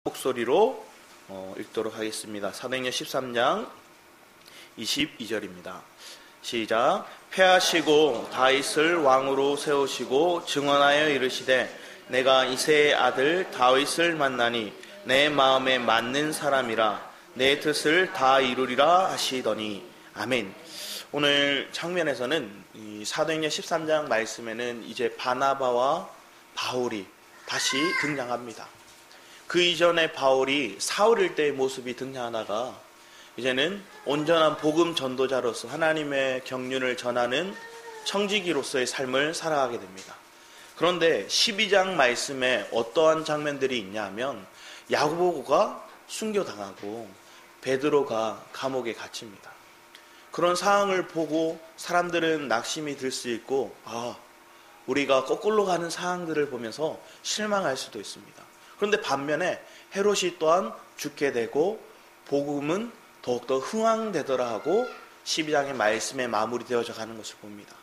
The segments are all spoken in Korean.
목소리로 읽도록 하겠습니다. 사도행전 13장 22절입니다. 시작. 패하시고 다윗을 왕으로 세우시고 증언하여 이르시되 내가 이새의 아들 다윗을 만나니 내 마음에 맞는 사람이라 내 뜻을 다 이루리라 하시더니 아멘. 오늘 장면에서는 이 사도행전 13장 말씀에는 이제 바나바와 바울이 다시 등장합니다. 그 이전에 바울이 사울일 때의 모습이 등장하다가 이제는 온전한 복음 전도자로서 하나님의 경륜을 전하는 청지기로서의 삶을 살아가게 됩니다. 그런데 12장 말씀에 어떠한 장면들이 있냐 하면 야고보가 순교당하고 베드로가 감옥에 갇힙니다. 그런 상황을 보고 사람들은 낙심이 들 수 있고 우리가 거꾸로 가는 상황들을 보면서 실망할 수도 있습니다. 그런데 반면에 헤롯이 또한 죽게 되고 복음은 더욱더 흥왕되더라 하고 12장의 말씀에 마무리되어져 가는 것을 봅니다.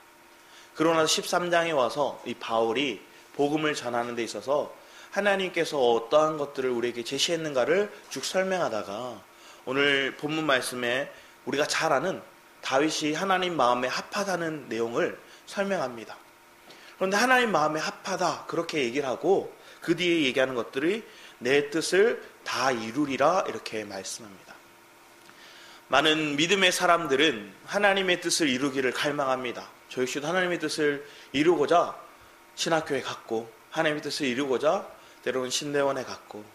그러나 13장에 와서 이 바울이 복음을 전하는 데 있어서 하나님께서 어떠한 것들을 우리에게 제시했는가를 쭉 설명하다가 오늘 본문 말씀에 우리가 잘 아는 다윗이 하나님 마음에 합하다는 내용을 설명합니다. 그런데 하나님 마음에 합하다 그렇게 얘기를 하고 그 뒤에 얘기하는 것들이 내 뜻을 다 이루리라 이렇게 말씀합니다. 많은 믿음의 사람들은 하나님의 뜻을 이루기를 갈망합니다. 저 역시도 하나님의 뜻을 이루고자 신학교에 갔고 하나님의 뜻을 이루고자 때로는 신대원에 갔고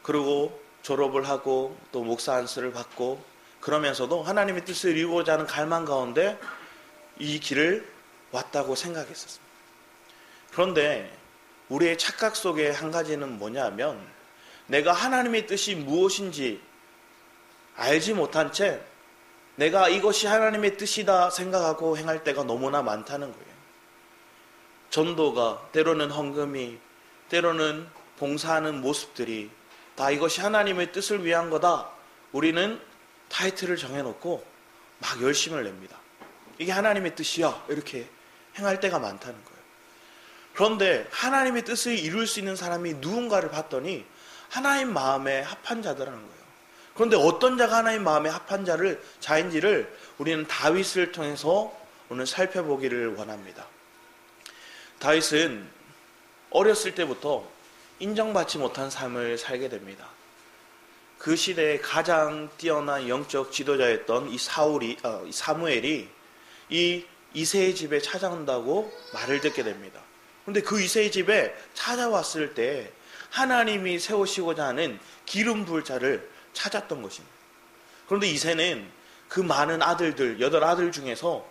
그리고 졸업을 하고 또 목사 안수를 받고 그러면서도 하나님의 뜻을 이루고자 하는 갈망 가운데 이 길을 왔다고 생각했었습니다. 그런데 우리의 착각 속에 한 가지는 뭐냐 하면 내가 하나님의 뜻이 무엇인지 알지 못한 채 내가 이것이 하나님의 뜻이다 생각하고 행할 때가 너무나 많다는 거예요. 전도가 때로는 헌금이 때로는 봉사하는 모습들이 다 이것이 하나님의 뜻을 위한 거다. 우리는 타이틀을 정해놓고 막 열심을 냅니다. 이게 하나님의 뜻이야 이렇게 행할 때가 많다는 거예요. 그런데 하나님의 뜻을 이룰 수 있는 사람이 누군가를 봤더니 하나님 마음에 합한 자들이라는 거예요. 그런데 어떤 자가 하나님 마음에 합한 자인지를 우리는 다윗을 통해서 오늘 살펴보기를 원합니다. 다윗은 어렸을 때부터 인정받지 못한 삶을 살게 됩니다. 그 시대에 가장 뛰어난 영적 지도자였던 이 사무엘이 이 이새의 집에 찾아온다고 말을 듣게 됩니다. 그런데 그 이새의 집에 찾아왔을 때 하나님이 세우시고자 하는 기름 부을 자를 찾았던 것입니다. 그런데 이새는 그 많은 아들들, 8아들 중에서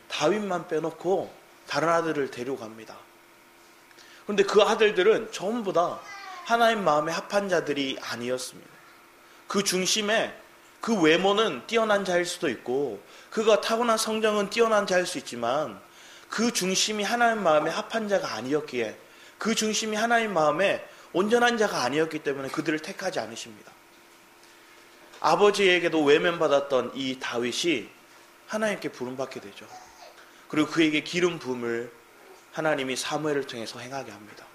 다윗만 빼놓고 다른 아들을 데려갑니다. 그런데 그 아들들은 전부 다 하나님 마음에 합한 자들이 아니었습니다. 그 중심에 그 외모는 뛰어난 자일 수도 있고 그가 타고난 성정은 뛰어난 자일 수 있지만 그 중심이 하나님 마음에 합한 자가 아니었기에 그 중심이 하나님 마음에 온전한 자가 아니었기 때문에 그들을 택하지 않으십니다. 아버지에게도 외면받았던 이 다윗이 하나님께 부름받게 되죠. 그리고 그에게 기름 부음을 하나님이 사무엘을 통해서 행하게 합니다.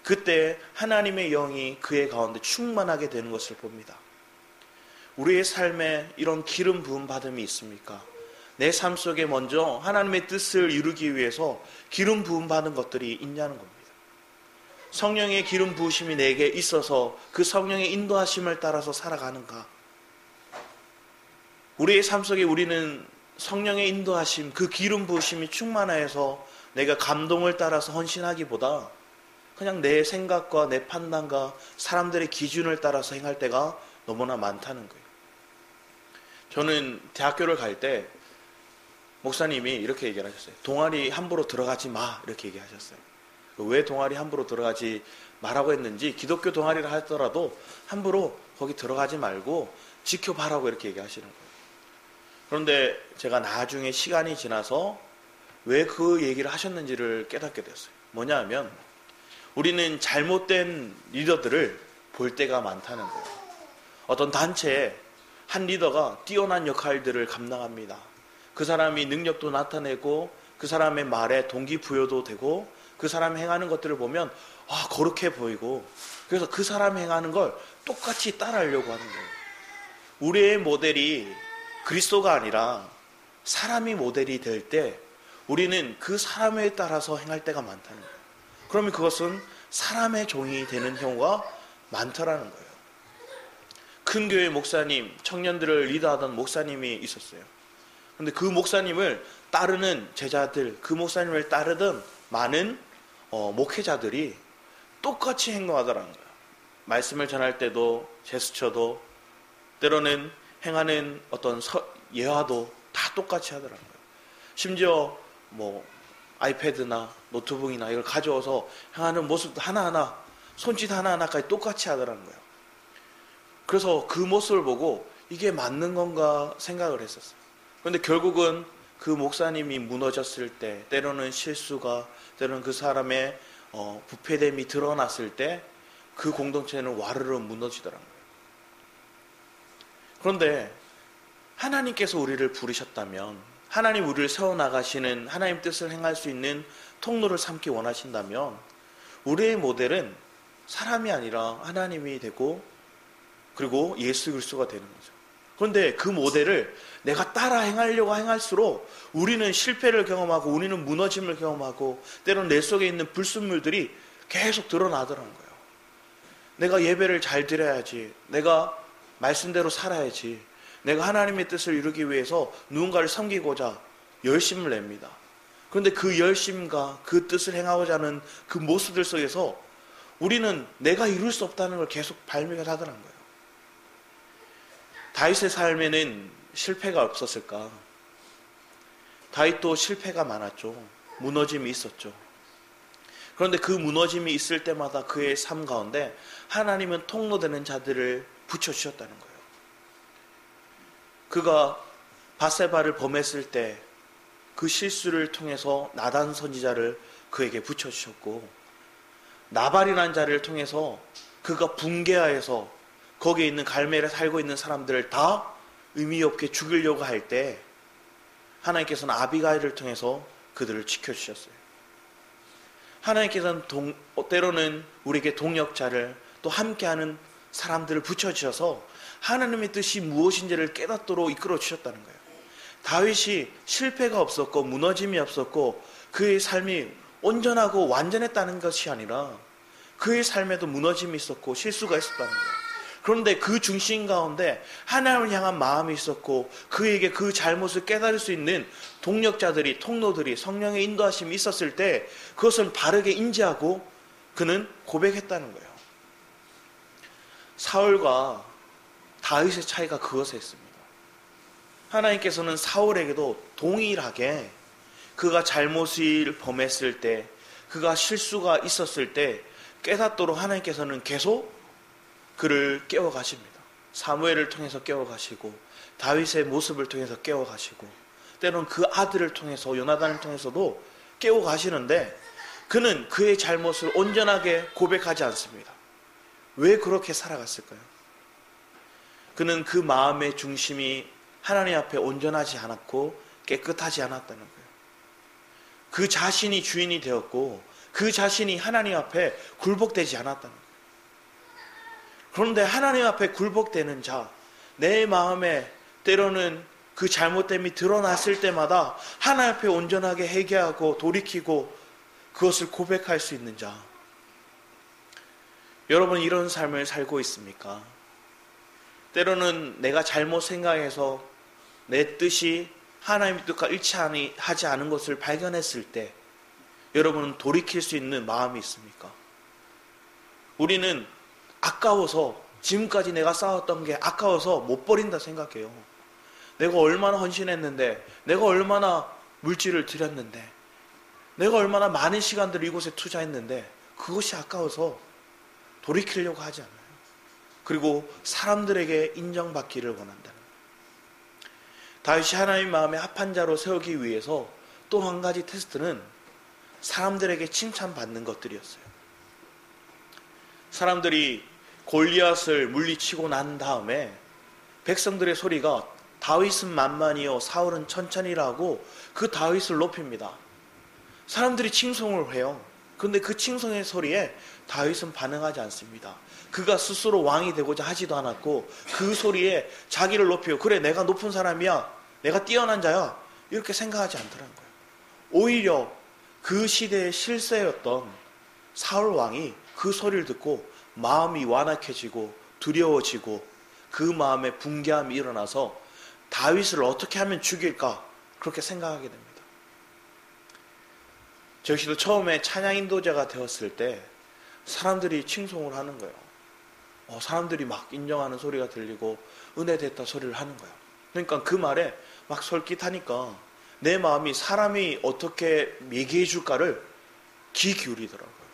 그때 하나님의 영이 그의 가운데 충만하게 되는 것을 봅니다. 우리의 삶에 이런 기름 부음 받음이 있습니까? 내 삶 속에 먼저 하나님의 뜻을 이루기 위해서 기름 부음 받은 것들이 있냐는 겁니다. 성령의 기름 부으심이 내게 있어서 그 성령의 인도하심을 따라서 살아가는가? 우리의 삶 속에 우리는 성령의 인도하심, 그 기름 부으심이 충만해서 내가 감동을 따라서 헌신하기보다 그냥 내 생각과 내 판단과 사람들의 기준을 따라서 행할 때가 너무나 많다는 거예요. 저는 대학교를 갈 때 목사님이 이렇게 얘기를 하셨어요. 동아리 함부로 들어가지 마 이렇게 얘기하셨어요. 왜 동아리 함부로 들어가지 마라고 했는지 기독교 동아리를 하더라도 함부로 거기 들어가지 말고 지켜봐라고 이렇게 얘기하시는 거예요. 그런데 제가 나중에 시간이 지나서 왜 그 얘기를 하셨는지를 깨닫게 됐어요. 뭐냐 하면 우리는 잘못된 리더들을 볼 때가 많다는 거예요. 어떤 단체에 한 리더가 뛰어난 역할들을 감당합니다. 그 사람이 능력도 나타내고 그 사람의 말에 동기부여도 되고 그 사람이 행하는 것들을 보면 거룩해 보이고, 그래서 그 사람이 행하는 걸 똑같이 따라하려고 하는 거예요. 우리의 모델이 그리스도가 아니라 사람이 모델이 될 때 우리는 그 사람에 따라서 행할 때가 많다는 거예요. 그러면 그것은 사람의 종이 되는 경우가 많더라는 거예요. 큰 교회 목사님, 청년들을 리더하던 목사님이 있었어요. 그런데 그 목사님을 따르는 제자들, 그 목사님을 따르던 많은 목회자들이 똑같이 행동하더라는 거예요. 말씀을 전할 때도, 제스처도, 때로는 행하는 어떤 예화도 다 똑같이 하더라는 거예요. 심지어 아이패드나 노트북이나 이걸 가져와서 행하는 모습도 하나하나, 손짓 하나하나까지 똑같이 하더라는 거예요. 그래서 그 모습을 보고 이게 맞는 건가 생각을 했었어요. 그런데 결국은 그 목사님이 무너졌을 때, 때로는 실수가, 때로는 그 사람의 부패됨이 드러났을 때 그 공동체는 와르르 무너지더라고요. 그런데 하나님께서 우리를 부르셨다면, 하나님 우리를 세워나가시는 하나님 뜻을 행할 수 있는 통로를 삼기 원하신다면 우리의 모델은 사람이 아니라 하나님이 되고, 그리고 예수 그리스도가 되는 거죠. 그런데 그 모델을 내가 따라 행하려고 행할수록 우리는 실패를 경험하고, 우리는 무너짐을 경험하고, 때로는 내 속에 있는 불순물들이 계속 드러나더라는 거예요. 내가 예배를 잘 드려야지, 내가 말씀대로 살아야지, 내가 하나님의 뜻을 이루기 위해서 누군가를 섬기고자 열심을 냅니다. 그런데 그 열심과 그 뜻을 행하고자 하는 그 모습들 속에서 우리는 내가 이룰 수 없다는 걸 계속 발명을 하더라는 거예요. 다윗의 삶에는 실패가 없었을까? 다윗도 실패가 많았죠. 무너짐이 있었죠. 그런데 그 무너짐이 있을 때마다 그의 삶 가운데 하나님은 통로되는 자들을 붙여주셨다는 거예요. 그가 밧세바를 범했을 때 그 실수를 통해서 나단 선지자를 그에게 붙여주셨고, 나발이라는 자를 통해서 그가 붕괴하여서 거기에 있는 갈멜에 살고 있는 사람들을 다 의미 없게 죽이려고 할 때 하나님께서는 아비가일을 통해서 그들을 지켜주셨어요. 하나님께서는 때로는 우리에게 동역자를, 또 함께하는 사람들을 붙여주셔서 하나님의 뜻이 무엇인지를 깨닫도록 이끌어 주셨다는 거예요. 다윗이 실패가 없었고 무너짐이 없었고 그의 삶이 온전하고 완전했다는 것이 아니라 그의 삶에도 무너짐이 있었고 실수가 있었다는 거예요. 그런데 그 중심 가운데 하나님을 향한 마음이 있었고 그에게 그 잘못을 깨달을 수 있는 동력자들이, 통로들이, 성령의 인도하심이 있었을 때 그것을 바르게 인지하고 그는 고백했다는 거예요. 사울과 다윗의 차이가 그것에 있습니다. 하나님께서는 사울에게도 동일하게 그가 잘못을 범했을 때, 그가 실수가 있었을 때 깨닫도록 하나님께서는 계속 그를 깨워가십니다. 사무엘을 통해서 깨워가시고, 다윗의 모습을 통해서 깨워가시고, 때로는 그 아들을 통해서, 요나단을 통해서도 깨워가시는데 그는 그의 잘못을 온전하게 고백하지 않습니다. 왜 그렇게 살아갔을까요? 그는 그 마음의 중심이 하나님 앞에 온전하지 않았고 깨끗하지 않았다는 거예요. 그 자신이 주인이 되었고 그 자신이 하나님 앞에 굴복되지 않았다는 거예요. 그런데 하나님 앞에 굴복되는 자, 내 마음에 때로는 그 잘못됨이 드러났을 때마다 하나님 앞에 온전하게 회개하고 돌이키고 그것을 고백할 수 있는 자, 여러분 이런 삶을 살고 있습니까? 때로는 내가 잘못 생각해서 내 뜻이 하나님의 뜻과 일치하지 않은 것을 발견했을 때 여러분은 돌이킬 수 있는 마음이 있습니까? 우리는 아까워서, 지금까지 내가 쌓았던 게 아까워서 못 버린다 생각해요. 내가 얼마나 헌신했는데, 내가 얼마나 물질을 들였는데, 내가 얼마나 많은 시간들을 이곳에 투자했는데 그것이 아까워서 돌이키려고 하지 않아요. 그리고 사람들에게 인정받기를 원한다는 거예요. 다윗이 하나님 마음에 합한 자로 세우기 위해서 또 한 가지 테스트는 사람들에게 칭찬받는 것들이었어요. 사람들이 골리앗을 물리치고 난 다음에 백성들의 소리가 다윗은 만만이요 사울은 천천히라고 그 다윗을 높입니다. 사람들이 칭송을 해요. 그런데 그 칭송의 소리에 다윗은 반응하지 않습니다. 그가 스스로 왕이 되고자 하지도 않았고 그 소리에 자기를 높이고 그래 내가 높은 사람이야, 내가 뛰어난 자야, 이렇게 생각하지 않더라는 거예요. 오히려 그 시대의 실세였던 사울 왕이 그 소리를 듣고 마음이 완악해지고 두려워지고 그 마음에 붕괴함이 일어나서 다윗을 어떻게 하면 죽일까 그렇게 생각하게 됩니다. 저 역시도 처음에 찬양 인도자가 되었을 때 사람들이 칭송을 하는 거예요. 사람들이 막 인정하는 소리가 들리고 은혜 됐다 소리를 하는 거예요. 그러니까 그 말에 막 솔깃하니까 내 마음이 사람이 어떻게 얘기해 줄까를 귀 기울이더라고요.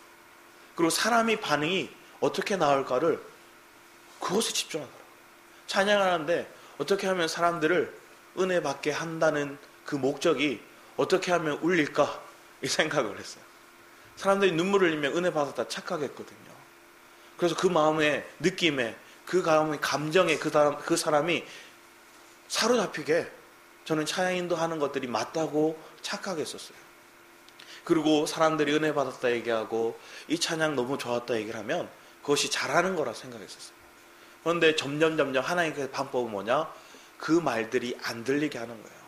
그리고 사람이 반응이 어떻게 나올까를 그것에 집중하더라고요. 찬양하는데 어떻게 하면 사람들을 은혜 받게 한다는 그 목적이 어떻게 하면 울릴까 이 생각을 했어요. 사람들이 눈물을 흘리면 은혜 받았다 착각했거든요. 그래서 그 마음의 느낌에 그 마음의 감정에 그 사람이 사로잡히게 저는 찬양 인도하는 것들이 맞다고 착각했었어요. 그리고 사람들이 은혜 받았다 얘기하고 이 찬양 너무 좋았다 얘기를 하면 그것이 잘하는 거라 생각했었어요. 그런데 점점 하나님께서 방법은 뭐냐? 그 말들이 안 들리게 하는 거예요.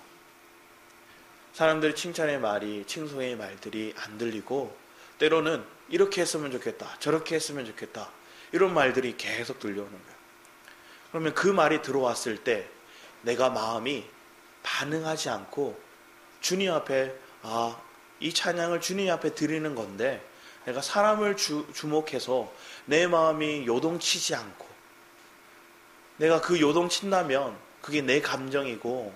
사람들이 칭찬의 말이, 칭송의 말들이 안 들리고 때로는 이렇게 했으면 좋겠다, 저렇게 했으면 좋겠다, 이런 말들이 계속 들려오는 거예요. 그러면 그 말이 들어왔을 때 내가 마음이 반응하지 않고 주님 앞에 이 찬양을 주님 앞에 드리는 건데 내가 사람을 주목해서 내 마음이 요동치지 않고 내가 그 요동친다면 그게 내 감정이고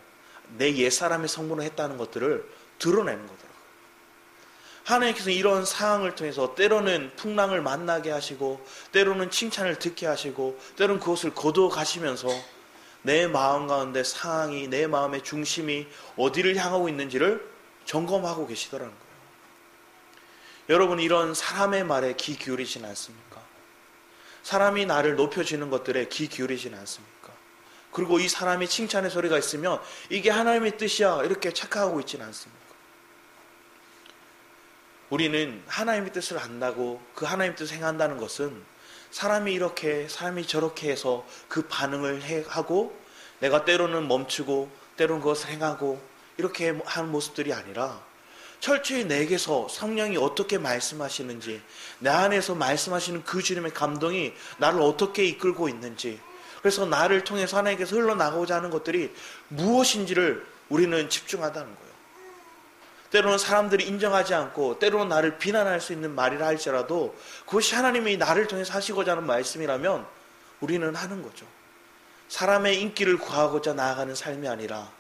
내 옛사람의 성분을 했다는 것들을 드러내는 거더라고요. 하나님께서 이런 상황을 통해서 때로는 풍랑을 만나게 하시고 때로는 칭찬을 듣게 하시고 때로는 그것을 거두어 가시면서 내 마음 가운데 상황이, 내 마음의 중심이 어디를 향하고 있는지를 점검하고 계시더라는 거예요. 여러분, 이런 사람의 말에 귀 기울이진 않습니까? 사람이 나를 높여주는 것들에 귀 기울이진 않습니까? 그리고 이 사람이 칭찬의 소리가 있으면 이게 하나님의 뜻이야 이렇게 착각하고 있지는 않습니까? 우리는 하나님의 뜻을 안다고 그 하나님의 뜻을 행한다는 것은 사람이 이렇게 사람이 저렇게 해서 그 반응을 하고 내가 때로는 멈추고 때로는 그것을 행하고 이렇게 하는 모습들이 아니라 철저히 내게서 성령이 어떻게 말씀하시는지, 내 안에서 말씀하시는 그 주님의 감동이 나를 어떻게 이끌고 있는지, 그래서 나를 통해서 하나님께서 흘러나가고자 하는 것들이 무엇인지를 우리는 집중하다는 거예요. 때로는 사람들이 인정하지 않고 때로는 나를 비난할 수 있는 말이라 할지라도 그것이 하나님이 나를 통해서 하시고자 하는 말씀이라면 우리는 하는 거죠. 사람의 인기를 구하고자 나아가는 삶이 아니라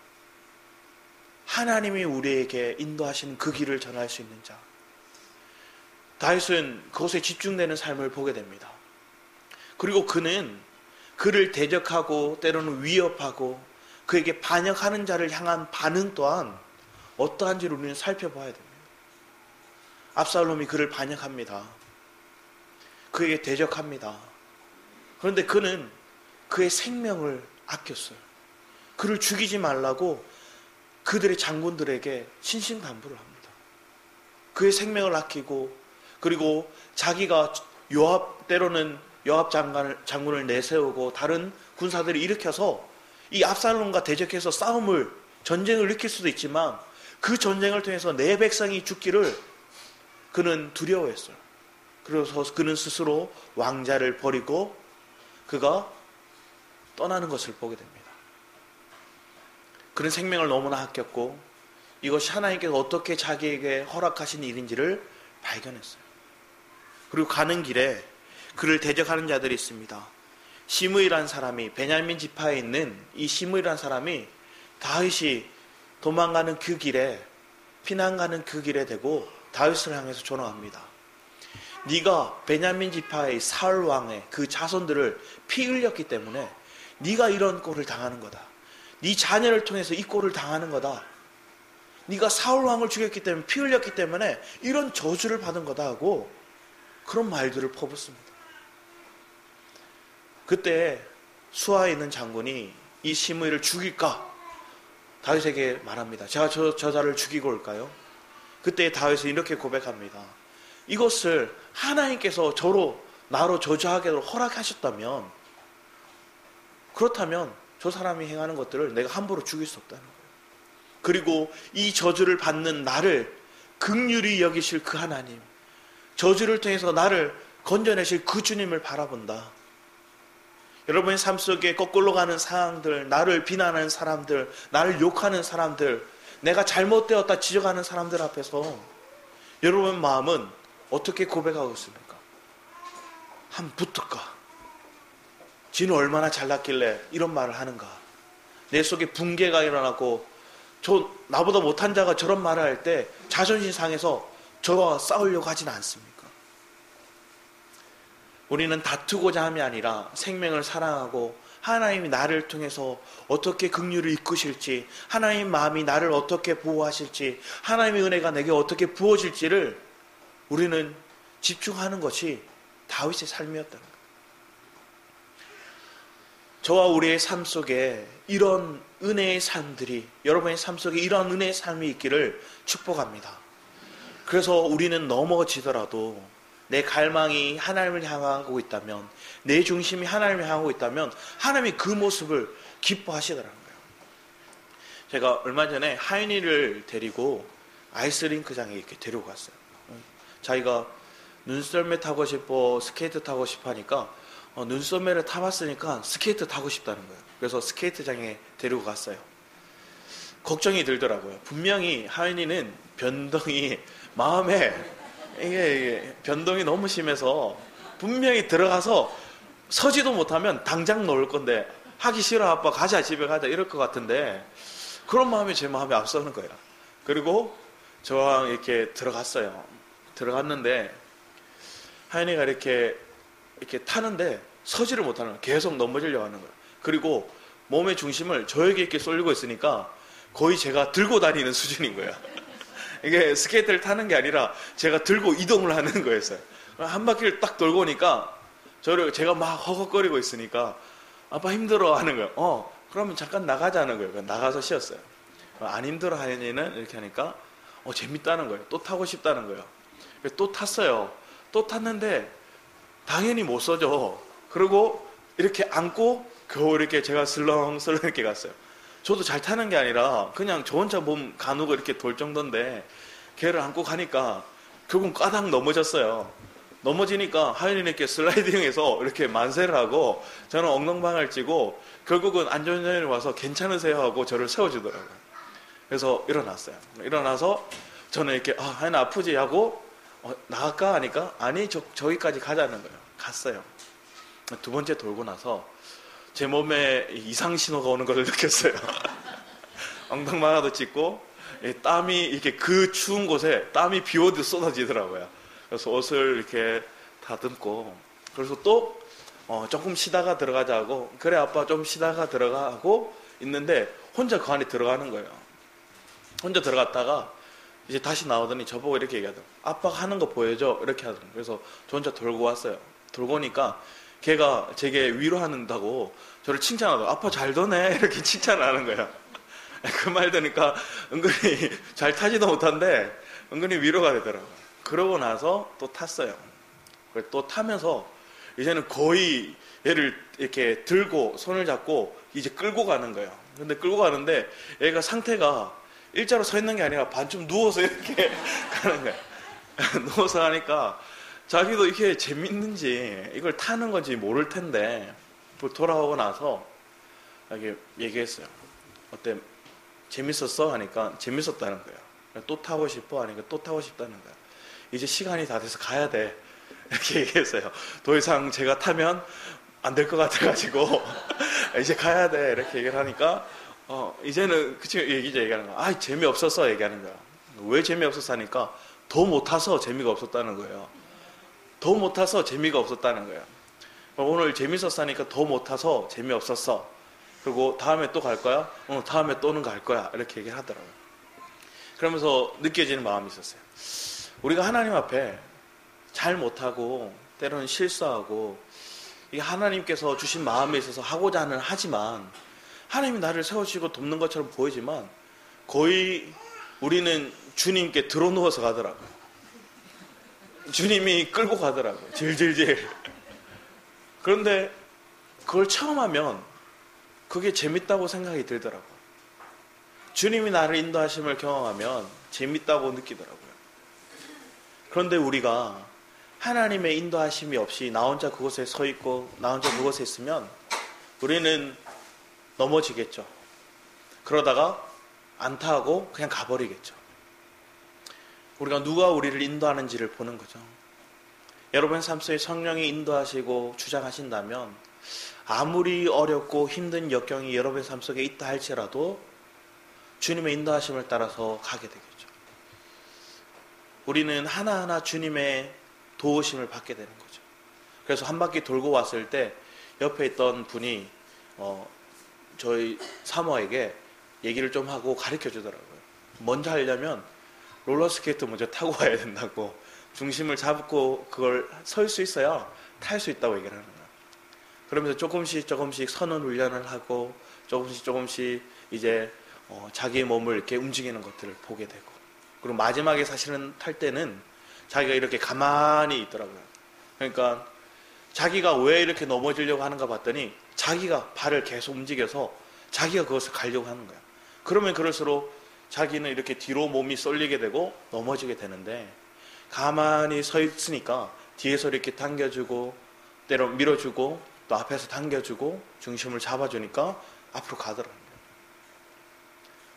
하나님이 우리에게 인도하시는 그 길을 전할 수 있는 자. 다윗은 그것에 집중되는 삶을 보게 됩니다. 그리고 그는 그를 대적하고 때로는 위협하고 그에게 반역하는 자를 향한 반응 또한 어떠한지를 우리는 살펴봐야 됩니다. 압살롬이 그를 반역합니다. 그에게 대적합니다. 그런데 그는 그의 생명을 아꼈어요. 그를 죽이지 말라고 그들의 장군들에게 신신당부를 합니다. 그의 생명을 아끼고 그리고 자기가 때로는 요압 장군을 내세우고 다른 군사들을 일으켜서 이 압살롬과 대적해서 전쟁을 일으킬 수도 있지만 그 전쟁을 통해서 내 백성이 죽기를 그는 두려워했어요. 그래서 그는 스스로 왕자를 버리고 그가 떠나는 것을 보게 됩니다. 그는 생명을 너무나 아꼈고 이것이 하나님께서 어떻게 자기에게 허락하신 일인지를 발견했어요. 그리고 가는 길에 그를 대적하는 자들이 있습니다. 시므이라는 사람이, 베냐민 지파에 있는 이 시므이라는 사람이 다윗이 도망가는 그 길에, 피난가는 그 길에 대고 다윗을 향해서 조롱합니다. 네가 베냐민 지파의 사울 왕의 그 자손들을 피 흘렸기 때문에 네가 이런 꼴을 당하는 거다. 네 자녀를 통해서 이 꼴을 당하는 거다. 네가 사울 왕을 죽였기 때문에, 피 흘렸기 때문에 이런 저주를 받은 거다 하고 그런 말들을 퍼붓습니다. 그때 수하에 있는 장군이 이 시므이를 죽일까? 다윗에게 말합니다. 제가 저 자를 죽이고 올까요? 그때 다윗은 이렇게 고백합니다. 이것을 하나님께서 나로 저주하게 허락하셨다면, 그렇다면 저 사람이 행하는 것들을 내가 함부로 죽일 수 없다는 거예요. 그리고 이 저주를 받는 나를 긍휼히 여기실 그 하나님, 저주를 통해서 나를 건져내실 그 주님을 바라본다. 여러분의 삶 속에 거꾸로 가는 상황들, 나를 비난하는 사람들, 나를 욕하는 사람들, 내가 잘못되었다 지적하는 사람들 앞에서 여러분 마음은 어떻게 고백하고 있습니까? 한번 붙을까? 지는 얼마나 잘났길래 이런 말을 하는가? 내 속에 붕괴가 일어나고 나보다 못한 자가 저런 말을 할 때 자존심 상해서 저와 싸우려고 하지는 않습니까? 우리는 다투고자 함이 아니라 생명을 사랑하고 하나님이 나를 통해서 어떻게 긍휼을 이끄실지, 하나님의 마음이 나를 어떻게 보호하실지, 하나님의 은혜가 내게 어떻게 부어질지를 우리는 집중하는 것이 다윗의 삶이었다는 거예요. 저와 우리의 삶 속에 이런 은혜의 삶들이, 여러분의 삶 속에 이런 은혜의 삶이 있기를 축복합니다. 그래서 우리는 넘어지더라도 내 갈망이 하나님을 향하고 있다면, 내 중심이 하나님을 향하고 있다면 하나님이 그 모습을 기뻐하시더라는 거예요. 제가 얼마 전에 하윤이를 데리고 아이스링크장에 이렇게 데리고 갔어요. 자기가 눈썰매 타고 싶어, 스케이트 타고 싶어 하니까 눈썰매를 타봤으니까 스케이트 타고 싶다는 거예요. 그래서 스케이트장에 데리고 갔어요. 걱정이 들더라고요. 분명히 하윤이는 변동이 마음에 이게 변동이 너무 심해서 분명히 들어가서 서지도 못하면 당장 놓을 건데, 하기 싫어 아빠 가자 집에 가자 이럴 것 같은데 그런 마음이 제 마음에 앞서는 거예요. 그리고 저랑 이렇게 들어갔어요. 들어갔는데 하연이가 이렇게 타는데 서지를 못하는 거예요. 계속 넘어지려고 하는 거예요. 그리고 몸의 중심을 저에게 이렇게 쏠리고 있으니까 거의 제가 들고 다니는 수준인 거예요. 이게 스케이트를 타는 게 아니라 제가 들고 이동을 하는 거였어요. 한 바퀴를 딱 돌고 오니까 제가 막 허걱거리고 있으니까 아빠 힘들어 하는 거예요. 그러면 잠깐 나가자는 거예요. 나가서 쉬었어요. 안 힘들어 하연이는 이렇게 하니까 재밌다는 거예요. 또 타고 싶다는 거예요. 또 탔어요. 또 탔는데 당연히 못 서죠. 그리고 이렇게 안고 겨우 이렇게 제가 슬렁슬렁 이렇게 갔어요. 저도 잘 타는 게 아니라 그냥 저 혼자 몸 가누고 이렇게 돌 정도인데 걔를 안고 가니까 결국은 까닥 넘어졌어요. 넘어지니까 하윤이는 이렇게 슬라이딩해서 이렇게 만세를 하고 저는 엉덩방아를 찌고 결국은 안전요원이 와서 괜찮으세요 하고 저를 세워주더라고요. 그래서 일어났어요. 일어나서 저는 이렇게 하윤아 아프지 하고 나갈까 하니까 아니 저기까지 가자는 거예요. 갔어요. 두 번째 돌고 나서 제 몸에 이상 신호가 오는 걸 느꼈어요. 엉덩방아도 찢고 땀이 이렇게 그 추운 곳에 땀이 비 오듯 쏟아지더라고요. 그래서 옷을 이렇게 다듬고 그래서 또 조금 쉬다가 들어가자고 그래 아빠 좀 쉬다가 들어가고 있는데 혼자 그 안에 들어가는 거예요. 혼자 들어갔다가 이제 다시 나오더니 저보고 이렇게 얘기하더라고요. 아빠가 하는 거 보여줘 이렇게 하더라고요. 그래서 저 혼자 돌고 왔어요. 돌고 오니까 걔가 제게 위로한다고 저를 칭찬하더라고요. 아빠 잘 도네 이렇게 칭찬을 하는 거예요. 그 말 들으니까 은근히 잘 타지도 못한데 은근히 위로가 되더라고요. 그러고 나서 또 탔어요. 또 타면서 이제는 거의 얘를 이렇게 들고 손을 잡고 이제 끌고 가는 거예요. 근데 끌고 가는데 얘가 상태가 일자로 서 있는 게 아니라 반쯤 누워서 이렇게 가는 거예요. 누워서 하니까 자기도 이게 재밌는지 이걸 타는 건지 모를 텐데 돌아오고 나서 이렇게 얘기했어요. 어때? 재밌었어? 하니까 재밌었다는 거예요. 또 타고 싶어? 하니까 또 타고 싶다는 거예요. 이제 시간이 다 돼서 가야 돼. 이렇게 얘기했어요. 더 이상 제가 타면 안 될 것 같아가지고 이제 가야 돼. 이렇게 얘기를 하니까 이제는 그 친구 얘기하는 거야. 재미없었어. 얘기하는 거야. 왜 재미없었어? 하니까 더 못 타서 재미가 없었다는 거예요. 더 못 타서 재미가 없었다는 거예요. 오늘 재밌었어 하니까 더 못 타서 재미없었어. 그리고 다음에 또 갈 거야? 다음에 또는 갈 거야. 이렇게 얘기를 하더라고요. 그러면서 느껴지는 마음이 있었어요. 우리가 하나님 앞에 잘 못하고 때로는 실수하고 이게 하나님께서 주신 마음에 있어서 하고자 하지만 하나님이 나를 세우시고 돕는 것처럼 보이지만 거의 우리는 주님께 들어누워서 가더라고요. 주님이 끌고 가더라고요. 질질질. 그런데 그걸 처음 하면 그게 재밌다고 생각이 들더라고요. 주님이 나를 인도하심을 경험하면 재밌다고 느끼더라고요. 그런데 우리가 하나님의 인도하심이 없이 나 혼자 그곳에 서 있고 나 혼자 그곳에 있으면 우리는 넘어지겠죠. 그러다가 안타하고 그냥 가버리겠죠. 우리가 누가 우리를 인도하는지를 보는 거죠. 여러분 삶 속에 성령이 인도하시고 주장하신다면 아무리 어렵고 힘든 역경이 여러분의 삶 속에 있다 할지라도 주님의 인도하심을 따라서 가게 되겠죠. 우리는 하나하나 주님의 도우심을 받게 되는 거죠. 그래서 한 바퀴 돌고 왔을 때 옆에 있던 분이 저희 사모에게 얘기를 좀 하고 가르쳐 주더라고요. 먼저 하려면 롤러스케이트 먼저 타고 와야 된다고, 중심을 잡고 그걸 설 수 있어야 탈 수 있다고 얘기를 하는 거예요. 그러면서 조금씩 서는 훈련을 하고 조금씩 이제 자기의 몸을 이렇게 움직이는 것들을 보게 되고, 그리고 마지막에 사실은 탈 때는 자기가 이렇게 가만히 있더라고요. 그러니까 자기가 왜 이렇게 넘어지려고 하는가 봤더니 자기가 발을 계속 움직여서 자기가 그것을 가려고 하는 거야. 그러면 그럴수록 자기는 이렇게 뒤로 몸이 쏠리게 되고 넘어지게 되는데, 가만히 서 있으니까 뒤에서 이렇게 당겨주고 때로 밀어주고 또 앞에서 당겨주고 중심을 잡아주니까 앞으로 가더라고요.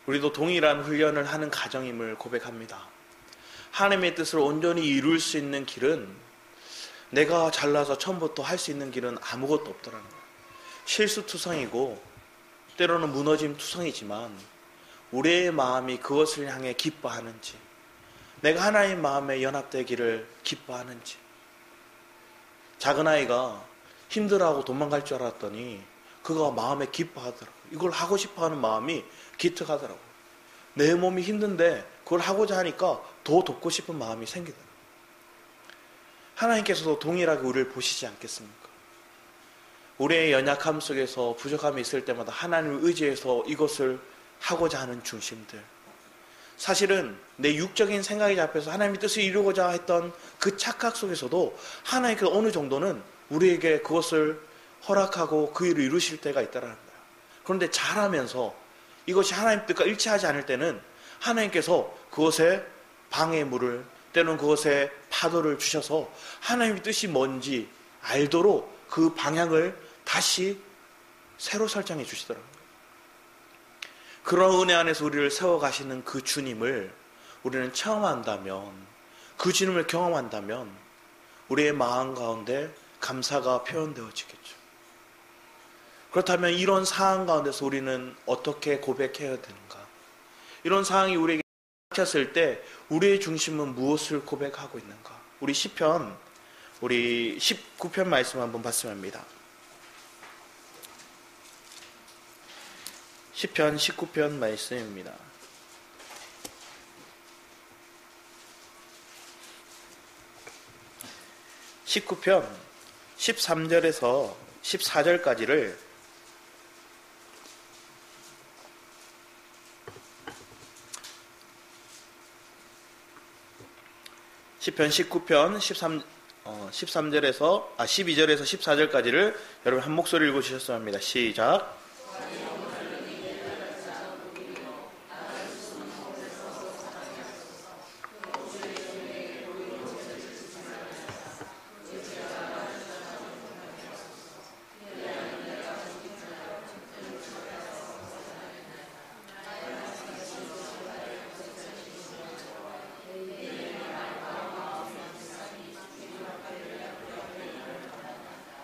우리도 동일한 훈련을 하는 가정임을 고백합니다. 하나님의 뜻을 온전히 이룰 수 있는 길은, 내가 잘나서 처음부터 할 수 있는 길은 아무것도 없더라는 거예요. 실수투성이고 때로는 무너짐투성이지만 우리의 마음이 그것을 향해 기뻐하는지, 내가 하나님 마음에 연합되기를 기뻐하는지. 작은 아이가 힘들어하고 도망갈 줄 알았더니 그가 마음에 기뻐하더라고요. 이걸 하고 싶어하는 마음이 기특하더라고요. 내 몸이 힘든데 그걸 하고자 하니까 더 돕고 싶은 마음이 생기더라고요. 하나님께서도 동일하게 우리를 보시지 않겠습니까? 우리의 연약함 속에서 부족함이 있을 때마다 하나님을 의지해서 이것을 하고자 하는 중심들, 사실은 내 육적인 생각이 잡혀서 하나님의 뜻을 이루고자 했던 그 착각 속에서도 하나님께서 어느 정도는 우리에게 그것을 허락하고 그 일을 이루실 때가 있다는 거예요. 그런데 잘하면서 이것이 하나님 뜻과 일치하지 않을 때는 하나님께서 그것에 방해물을, 때로는 그것에 파도를 주셔서 하나님의 뜻이 뭔지 알도록 그 방향을 다시 새로 설정해 주시더라고요. 그런 은혜 안에서 우리를 세워가시는 그 주님을 우리는 체험한다면, 그 주님을 경험한다면 우리의 마음 가운데 감사가 표현되어지겠죠. 그렇다면 이런 상황 가운데서 우리는 어떻게 고백해야 되는가? 이런 상황이 우리에게 닥쳤을 때 우리의 중심은 무엇을 고백하고 있는가? 우리 시편, 우리 19편 말씀 한번 봤으면 합니다. 시편 19편 말씀입니다. (19편) 13절에서 14절까지를 시편 19편 12절에서 14절까지를 여러분 한 목소리 읽으셨으면 합니다. 시작.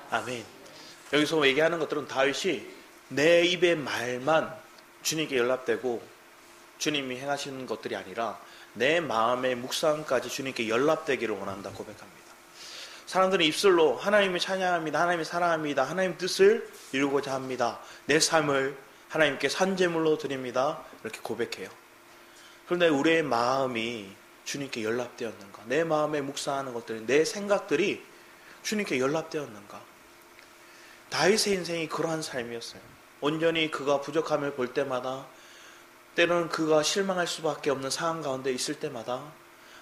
아멘. 여기서 얘기하는 것들은 다윗이 내 입의 말만 주님께 연락되고 주님이 행하시는 것들이 아니라 내 마음의 묵상까지 주님께 연락되기를 원한다 고백합니다. 사람들은 입술로 하나님을 찬양합니다, 하나님을 사랑합니다, 하나님 뜻을 이루고자 합니다, 내 삶을 하나님께 산제물로 드립니다, 이렇게 고백해요. 그런데 우리의 마음이 주님께 연락되었는가? 내 마음에 묵상하는 것들, 내 생각들이 주님께 연락되었는가? 다윗의 인생이 그러한 삶이었어요. 온전히 그가 부족함을 볼 때마다, 때로는 그가 실망할 수밖에 없는 상황 가운데 있을 때마다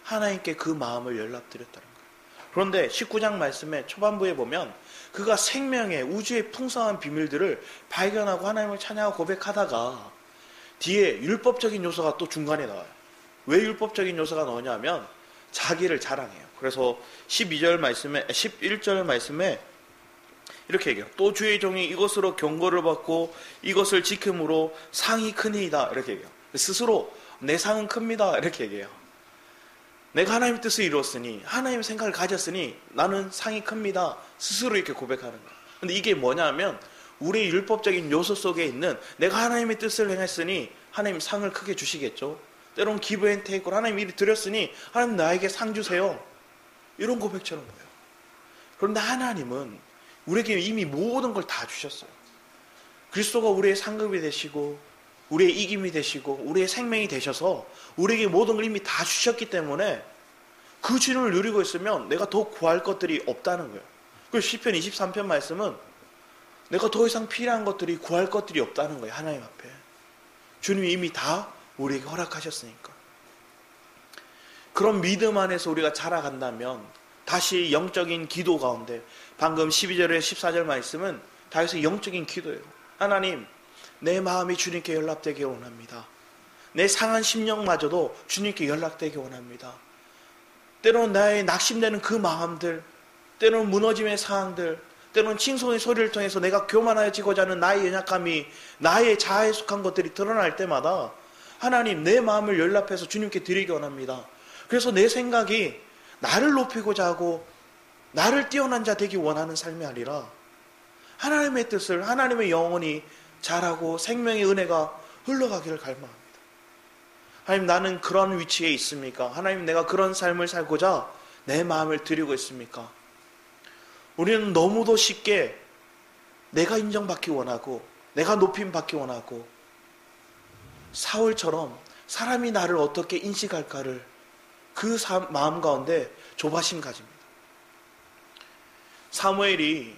하나님께 그 마음을 연락드렸다는 거예요. 그런데 19장 말씀의 초반부에 보면 그가 생명의 우주의 풍성한 비밀들을 발견하고 하나님을 찬양하고 고백하다가 뒤에 율법적인 요소가 또 중간에 나와요. 왜 율법적인 요소가 나오냐면 자기를 자랑해요. 그래서 11절 말씀에 이렇게 얘기해요. 또 주의 종이 이것으로 경고를 받고 이것을 지킴으로 상이 크니이다. 이렇게 얘기해요. 스스로 내 상은 큽니다. 이렇게 얘기해요. 내가 하나님의 뜻을 이루었으니 하나님의 생각을 가졌으니 나는 상이 큽니다. 스스로 이렇게 고백하는 거예요. 근데 이게 뭐냐면 우리의 율법적인 요소 속에 있는 내가 하나님의 뜻을 행했으니 하나님 상을 크게 주시겠죠. 때론 기브 앤 테이크로 하나님 일이 드렸으니 하나님 나에게 상 주세요. 이런 고백처럼 보여요. 그런데 하나님은 우리에게 이미 모든 걸 다 주셨어요. 그리스도가 우리의 상급이 되시고 우리의 이김이 되시고 우리의 생명이 되셔서 우리에게 모든 걸 이미 다 주셨기 때문에 그 주님을 누리고 있으면 내가 더 구할 것들이 없다는 거예요. 그래서 시편 23편 말씀은 내가 더 이상 필요한 것들이 구할 것들이 없다는 거예요. 하나님 앞에. 주님이 이미 다 우리에게 허락하셨으니까. 그런 믿음 안에서 우리가 자라간다면 다시 영적인 기도 가운데 방금 12절에 14절 말씀은 다윗의 영적인 기도예요. 하나님, 내 마음이 주님께 연락되기 원합니다. 내 상한 심령마저도 주님께 연락되기 원합니다. 때로는 나의 낙심되는 그 마음들, 때로는 무너짐의 상황들, 때로는 칭송의 소리를 통해서 내가 교만해지고자 하는 나의 연약함이 나의 자아에 속한 것들이 드러날 때마다 하나님 내 마음을 연락해서 주님께 드리기 원합니다. 그래서 내 생각이 나를 높이고자 하고 나를 뛰어난 자 되기 원하는 삶이 아니라 하나님의 뜻을 하나님의 영혼이 자라고 생명의 은혜가 흘러가기를 갈망합니다. 하나님 나는 그런 위치에 있습니까? 하나님 내가 그런 삶을 살고자 내 마음을 드리고 있습니까? 우리는 너무도 쉽게 내가 인정받기 원하고 내가 높임받기 원하고 사울처럼 사람이 나를 어떻게 인식할까를 그 마음 가운데 조바심 가집니다. 사무엘이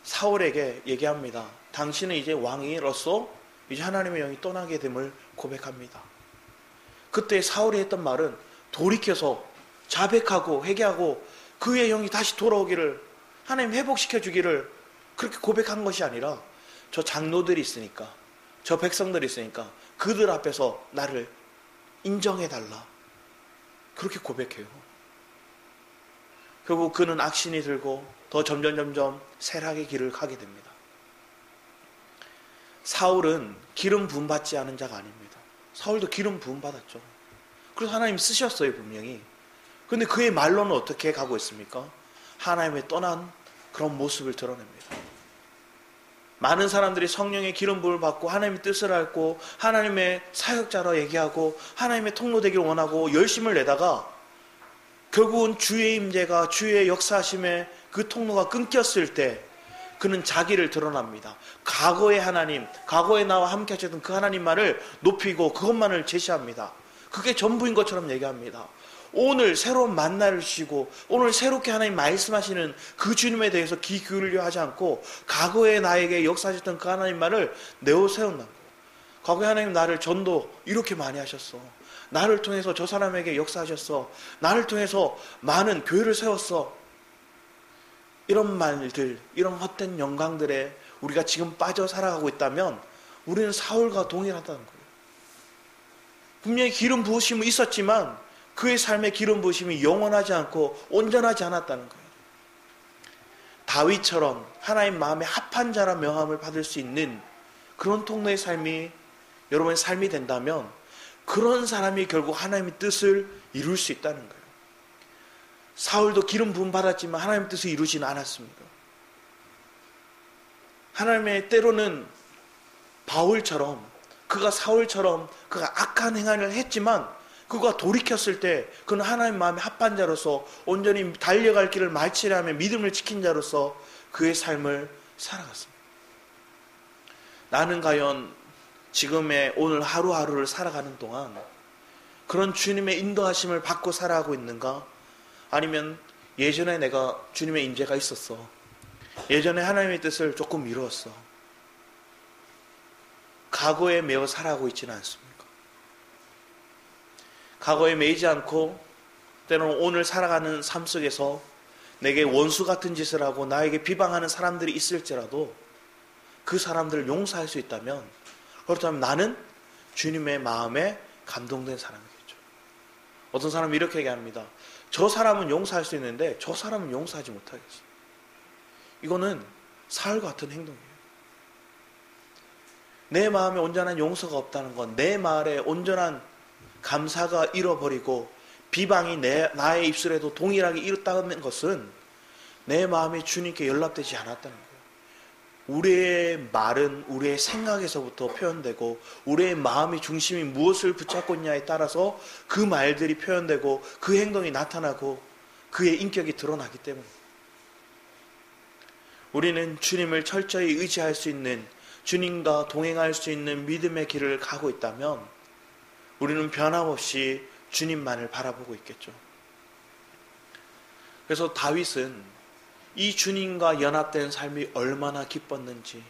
사울에게 얘기합니다. 당신은 이제 왕이로서 이제 하나님의 영이 떠나게 됨을 고백합니다. 그때 사울이 했던 말은 돌이켜서 자백하고 회개하고 그의 영이 다시 돌아오기를 하나님 회복시켜 주기를 그렇게 고백한 것이 아니라 저 장로들이 있으니까 저 백성들이 있으니까 그들 앞에서 나를 인정해달라 그렇게 고백해요. 결국 그는 악신이 들고 더 점점 쇠락의 길을 가게 됩니다. 사울은 기름 부음 받지 않은 자가 아닙니다. 사울도 기름 부음 받았죠. 그래서 하나님 쓰셨어요 분명히. 그런데 그의 말로는 어떻게 가고 있습니까? 하나님의 떠난 그런 모습을 드러냅니다. 많은 사람들이 성령의 기름 부음을 받고 하나님의 뜻을 알고 하나님의 사역자라 얘기하고 하나님의 통로 되기를 원하고 열심을 내다가 결국은 주의 임재가 주의 역사하심의 그 통로가 끊겼을 때 그는 자기를 드러납니다. 과거의 하나님, 과거에 나와 함께 하셨던 그 하나님만을 높이고 그것만을 제시합니다. 그게 전부인 것처럼 얘기합니다. 오늘 새로운 만나를 주시고 오늘 새롭게 하나님 말씀하시는 그 주님에 대해서 귀 기울여 하지 않고 과거에 나에게 역사하셨던 그 하나님만을 내어세운다는 거예요. 과거에 하나님 나를 전도 이렇게 많이 하셨어. 나를 통해서 저 사람에게 역사하셨어. 나를 통해서 많은 교회를 세웠어. 이런 말들, 이런 헛된 영광들에 우리가 지금 빠져 살아가고 있다면 우리는 사울과 동일하다는 거예요. 분명히 기름 부으심은 있었지만 그의 삶의 기름 부으심이 영원하지 않고 온전하지 않았다는 거예요. 다윗처럼 하나님 마음에 합한 자라 명함을 받을 수 있는 그런 통로의 삶이 여러분의 삶이 된다면 그런 사람이 결국 하나님의 뜻을 이룰 수 있다는 거예요. 사울도 기름 부음 받았지만 하나님의 뜻을 이루지는 않았습니다. 하나님의 때로는 바울처럼 그가 사울처럼 그가 악한 행위를 했지만 그가 돌이켰을 때 그는 하나님 마음에 합한 자로서 온전히 달려갈 길을 말치려하며 믿음을 지킨 자로서 그의 삶을 살아갔습니다. 나는 과연 지금의 오늘 하루하루를 살아가는 동안 그런 주님의 인도하심을 받고 살아가고 있는가? 아니면 예전에 내가 주님의 임재가 있었어. 예전에 하나님의 뜻을 조금 이루었어. 과거에 매어 살아가고 있지는 않습니까? 과거에 매이지 않고 때로는 오늘 살아가는 삶 속에서 내게 원수 같은 짓을 하고 나에게 비방하는 사람들이 있을지라도 그 사람들을 용서할 수 있다면, 그렇다면 나는 주님의 마음에 감동된 사람이겠죠. 어떤 사람은 이렇게 얘기합니다. 저 사람은 용서할 수 있는데 저 사람은 용서하지 못하겠어. 이거는 사흘 같은 행동이에요. 내 마음에 온전한 용서가 없다는 건 내 말에 온전한 감사가 잃어버리고 비방이 나의 입술에도 동일하게 잃었다는 것은 내 마음이 주님께 연락되지 않았다는 거예요. 우리의 말은 우리의 생각에서부터 표현되고 우리의 마음의 중심이 무엇을 붙잡고 있냐에 따라서 그 말들이 표현되고 그 행동이 나타나고 그의 인격이 드러나기 때문에 우리는 주님을 철저히 의지할 수 있는, 주님과 동행할 수 있는 믿음의 길을 가고 있다면 우리는 변함없이 주님만을 바라보고 있겠죠. 그래서 다윗은 이 주님과 연합된 삶이 얼마나 기뻤는지,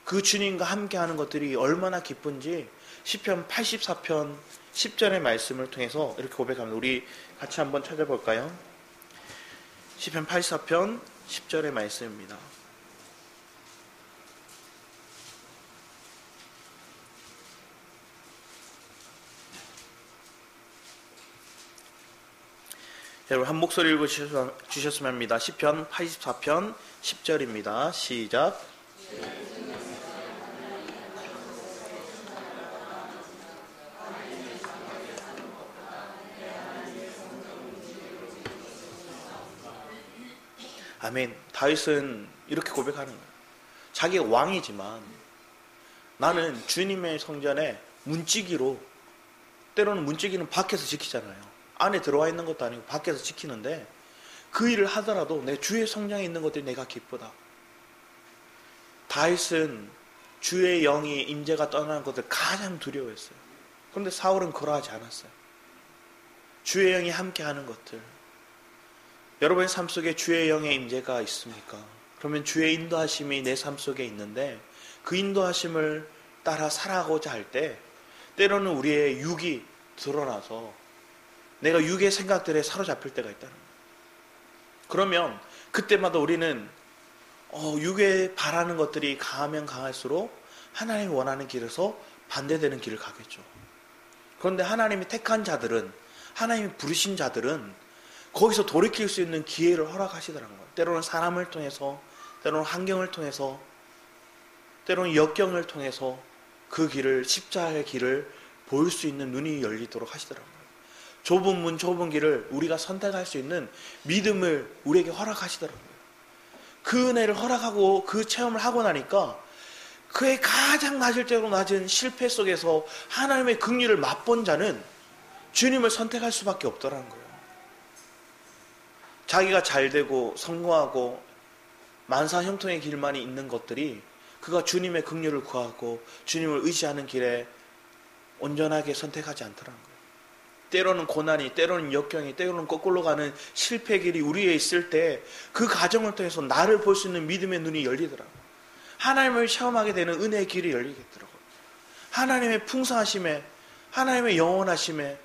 그 주님과 함께하는 것들이 얼마나 기쁜지 시편 84편 10절의 말씀을 통해서 이렇게 고백합니다. 우리 같이 한번 찾아볼까요? 시편 84편 10절의 말씀입니다. 여러분 한 목소리 읽어주셨으면 합니다. 시편 84편 10절입니다. 시작. 아멘. 다윗은 이렇게 고백하는 거예요. 자기가 왕이지만 나는 주님의 성전에 문지기로, 때로는 문지기는 밖에서 지키잖아요. 안에 들어와 있는 것도 아니고 밖에서 지키는데 그 일을 하더라도 내 주의 성장에 있는 것들이 내가 기쁘다. 다윗은 주의 영이 임재가 떠나는 것을 가장 두려워했어요. 그런데 사울은 그러하지 않았어요. 주의 영이 함께하는 것들. 여러분의 삶 속에 주의 영의 임재가 있습니까? 그러면 주의 인도하심이 내 삶 속에 있는데 그 인도하심을 따라 살아가고자 할 때 때로는 우리의 육이 드러나서 내가 육의 생각들에 사로잡힐 때가 있다는 거예요. 그러면 그때마다 우리는 육에 바라는 것들이 강하면 강할수록 하나님이 원하는 길에서 반대되는 길을 가겠죠. 그런데 하나님이 택한 자들은, 하나님이 부르신 자들은 거기서 돌이킬 수 있는 기회를 허락하시더라는 거예요. 때로는 사람을 통해서, 때로는 환경을 통해서, 때로는 역경을 통해서 그 길을, 십자가의 길을 보일 수 있는 눈이 열리도록 하시더라고요. 좁은 문, 좁은 길을 우리가 선택할 수 있는 믿음을 우리에게 허락하시더라고요. 그 은혜를 허락하고 그 체험을 하고 나니까 그의 가장 낮을 때로 낮은 실패 속에서 하나님의 긍휼을 맛본 자는 주님을 선택할 수밖에 없더라는 거예요. 자기가 잘되고 성공하고 만사 형통의 길만이 있는 것들이 그가 주님의 긍휼을 구하고 주님을 의지하는 길에 온전하게 선택하지 않더라는 거예요. 때로는 고난이, 때로는 역경이, 때로는 거꾸로 가는 실패 길이 우리에 있을 때 그 과정을 통해서 나를 볼 수 있는 믿음의 눈이 열리더라고요. 하나님을 체험하게 되는 은혜의 길이 열리겠더라고요. 하나님의 풍성하심에, 하나님의 영원하심에,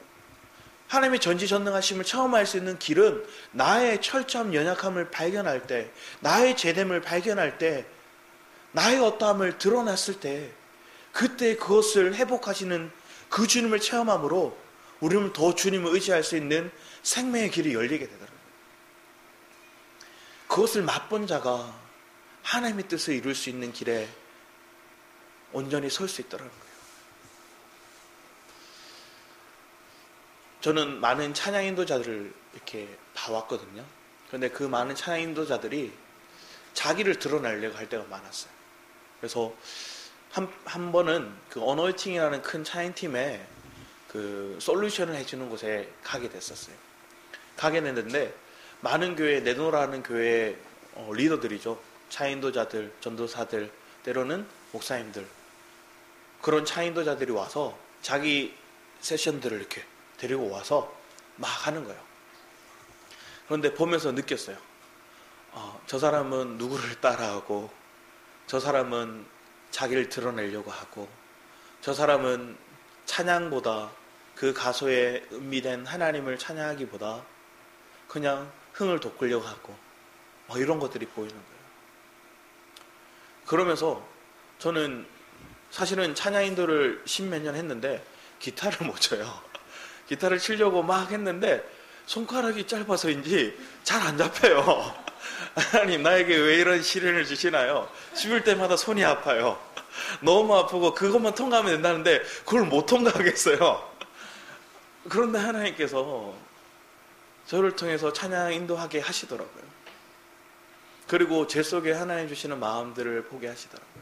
하나님의 전지전능하심을 체험할 수 있는 길은 나의 철저함, 연약함을 발견할 때, 나의 죄됨을 발견할 때, 나의 어떠함을 드러났을 때, 그때 그것을 회복하시는 그 주님을 체험함으로 우리는 더 주님을 의지할 수 있는 생명의 길이 열리게 되더라고요. 그것을 맛본 자가 하나님의 뜻을 이룰 수 있는 길에 온전히 설 수 있더라고요. 저는 많은 찬양 인도자들을 이렇게 봐왔거든요. 그런데 그 많은 찬양 인도자들이 자기를 드러내려고 할 때가 많았어요. 그래서 한 번은 그 어노이팅이라는 큰 찬양팀에 그 솔루션을 해주는 곳에 가게 됐었어요. 가게 됐는데 많은 교회, 내노라는 교회 리더들이죠. 차인도자들, 전도사들, 때로는 목사님들, 그런 차인도자들이 와서 자기 세션들을 이렇게 데리고 와서 막 하는 거예요. 그런데 보면서 느꼈어요. 저 사람은 누구를 따라하고, 저 사람은 자기를 드러내려고 하고, 저 사람은 찬양보다 그 가수의 음미된 하나님을 찬양하기보다 그냥 흥을 돋구려고 하고 이런 것들이 보이는 거예요. 그러면서 저는 사실은 찬양 인도를 십몇 년 했는데 기타를 못 쳐요. 기타를 치려고 막 했는데 손가락이 짧아서인지 잘 안 잡혀요. 하나님 나에게 왜 이런 시련을 주시나요? 씹을 때마다 손이 아파요. 너무 아프고 그것만 통과하면 된다는데 그걸 못 통과하겠어요. 그런데 하나님께서 저를 통해서 찬양 인도하게 하시더라고요. 그리고 제 속에 하나님 주시는 마음들을 보게 하시더라고요.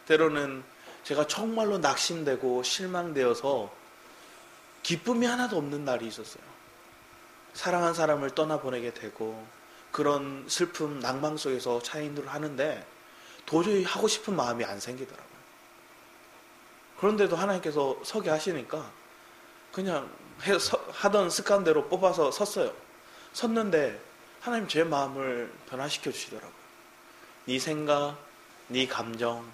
때로는 제가 정말로 낙심되고 실망되어서 기쁨이 하나도 없는 날이 있었어요. 사랑한 사람을 떠나보내게 되고 그런 슬픔, 낭망 속에서 찬양 인도를 하는데 도저히 하고 싶은 마음이 안 생기더라고요. 그런데도 하나님께서 서게 하시니까 그냥 하던 습관대로 뽑아서 섰어요. 섰는데 하나님 제 마음을 변화시켜 주시더라고요. 네 생각, 네 감정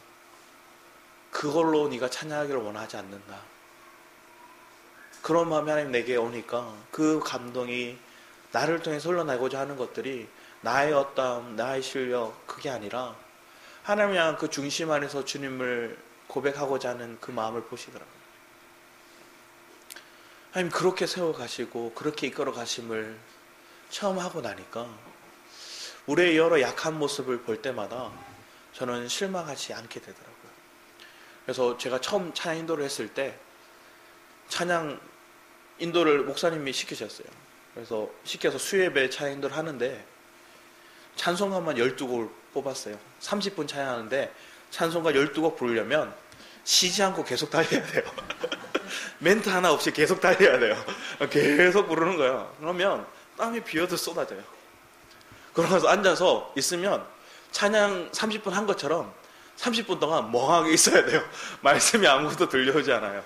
그걸로 네가 찬양하기를 원하지 않는다. 그런 마음이 하나님 내게 오니까 그 감동이 나를 통해 흘러나고자 하는 것들이 나의 어떤 나의 실력 그게 아니라 하나님 향한 그 중심 안에서 주님을 고백하고자 하는 그 마음을 보시더라고요. 하나님 그렇게 세워가시고 그렇게 이끌어 가심을 처음 하고 나니까 우리의 여러 약한 모습을 볼 때마다 저는 실망하지 않게 되더라고요. 그래서 제가 처음 찬양 인도를 했을 때 찬양 인도를 목사님이 시키셨어요. 그래서 시켜서 수요예배 찬양 인도를 하는데 찬송가만 12곡을 뽑았어요. 30분 찬양하는데 찬송가 12곡 부르려면 쉬지 않고 계속 달려야 돼요. 멘트 하나 없이 계속 달려야 돼요. 계속 부르는 거예요. 그러면 땀이 비어도 쏟아져요. 그러면서 앉아서 있으면 찬양 30분 한 것처럼 30분 동안 멍하게 있어야 돼요. 말씀이 아무것도 들려오지 않아요.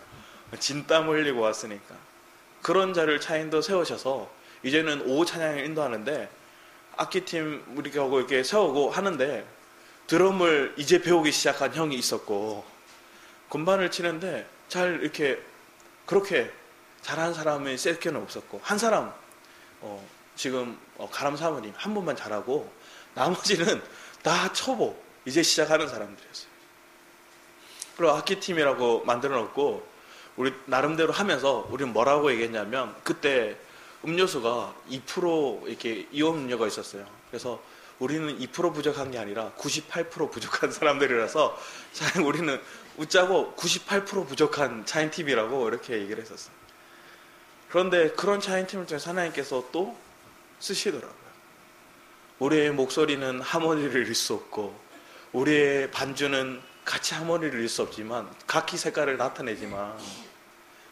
진땀 흘리고 왔으니까. 그런 자를 찬양인도 세우셔서 이제는 오후 찬양을 인도하는데 악기팀 우리하고 이렇게 세우고 하는데 드럼을 이제 배우기 시작한 형이 있었고 건반을 치는데 잘 이렇게 그렇게 잘하는 사람이 세트는 없었고 한 사람 지금 가람 사모님 한 분만 잘하고 나머지는 다 초보 이제 시작하는 사람들이었어요. 그리고 악기팀이라고 만들어 놓고 우리 나름대로 하면서 우리는 뭐라고 얘기했냐면 그때 음료수가 2% 이렇게 이온 음료가 있었어요. 그래서 우리는 2% 부족한 게 아니라 98% 부족한 사람들이라서 우리는 웃자고 98% 부족한 차인팀이라고 이렇게 얘기를 했었어요. 그런데 그런 차인팀을 통해서 하나님께서 또 쓰시더라고요. 우리의 목소리는 하모니를 이룰 수 없고 우리의 반주는 같이 하모니를 이룰 수 없지만 각기 색깔을 나타내지만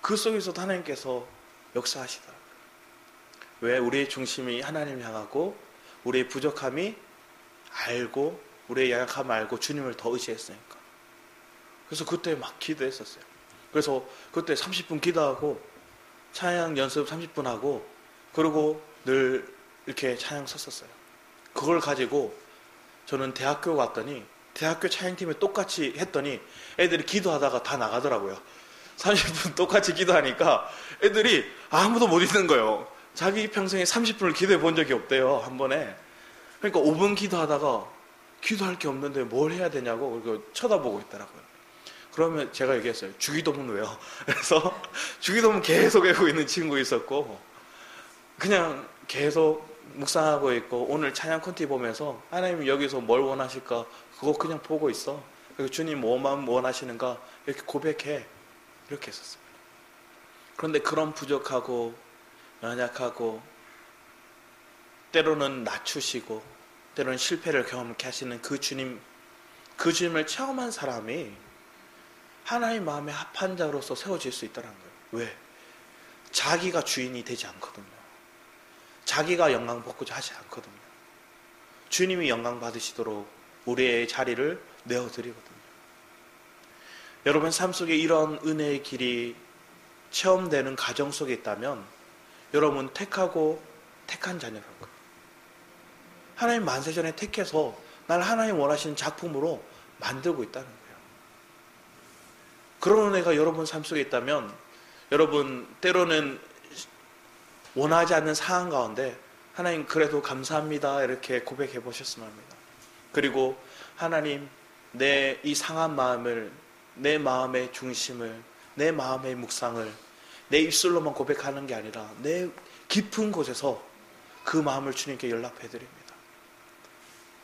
그 속에서도 하나님께서 역사하시더라고요. 왜? 우리의 중심이 하나님 향하고 우리의 부족함이 알고 우리의 연약함을 알고 주님을 더 의지했으니까. 그래서 그때 막 기도했었어요. 그래서 그때 30분 기도하고 찬양 연습 30분 하고 그리고 늘 이렇게 찬양 섰었어요. 그걸 가지고 저는 대학교 갔더니 대학교 찬양팀에 똑같이 했더니 애들이 기도하다가 다 나가더라고요. 30분 똑같이 기도하니까 애들이 아무도 못 있는 거예요. 자기 평생에 30분을 기도해 본 적이 없대요. 한 번에. 그러니까 5분 기도하다가 기도할 게 없는데 뭘 해야 되냐고 그리고 쳐다보고 있더라고요. 그러면 제가 얘기했어요. 주기도문 왜요? 그래서 주기도문 계속 외우고 있는 친구 있었고 그냥 계속 묵상하고 있고 오늘 찬양 콘티 보면서 하나님 여기서 뭘 원하실까 그거 그냥 보고 있어. 그리고 주님 뭐만 원하시는가 이렇게 고백해. 이렇게 했었습니다. 그런데 그런 부족하고 연약하고 때로는 낮추시고 때로는 실패를 경험케 하시는 그 주님을 체험한 사람이 하나님 마음에 합한 자로서 세워질 수 있다는 거예요. 왜? 자기가 주인이 되지 않거든요. 자기가 영광 받고자 하지 않거든요. 주님이 영광 받으시도록 우리의 자리를 내어드리거든요. 여러분 삶 속에 이런 은혜의 길이 체험되는 가정 속에 있다면 여러분 택한 자녀라는 거예요. 하나님 만세전에 택해서 날 하나님 원하시는 작품으로 만들고 있다는 거예요. 그런 은혜가 여러분 삶 속에 있다면 여러분 때로는 원하지 않는 상황 가운데 하나님 그래도 감사합니다 이렇게 고백해 보셨으면 합니다. 그리고 하나님 내 이 상한 마음을, 내 마음의 중심을, 내 마음의 묵상을 내 입술로만 고백하는 게 아니라 내 깊은 곳에서 그 마음을 주님께 연락해 드립니다.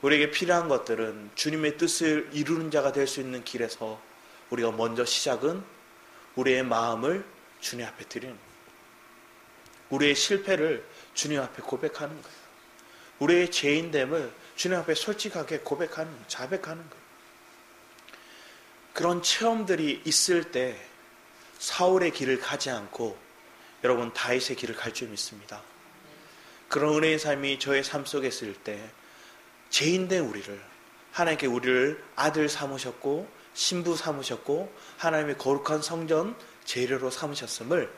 우리에게 필요한 것들은 주님의 뜻을 이루는 자가 될 수 있는 길에서 우리가 먼저 시작은 우리의 마음을 주님 앞에 드리는 거예요. 우리의 실패를 주님 앞에 고백하는 거예요. 우리의 죄인됨을 주님 앞에 솔직하게 고백하는 거예요. 자백하는 거예요. 그런 체험들이 있을 때 사울의 길을 가지 않고 여러분 다윗의 길을 갈 줄 믿습니다. 그런 은혜의 삶이 저의 삶 속에 있을 때 죄인된 우리를, 하나님께 우리를 아들 삼으셨고 신부 삼으셨고 하나님의 거룩한 성전 재료로 삼으셨음을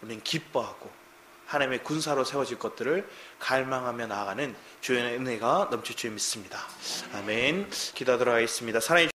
우리는 기뻐하고 하나님의 군사로 세워질 것들을 갈망하며 나아가는 주의 은혜가 넘칠 줄 믿습니다. 아멘. 기도하도록 하겠습니다. 사랑해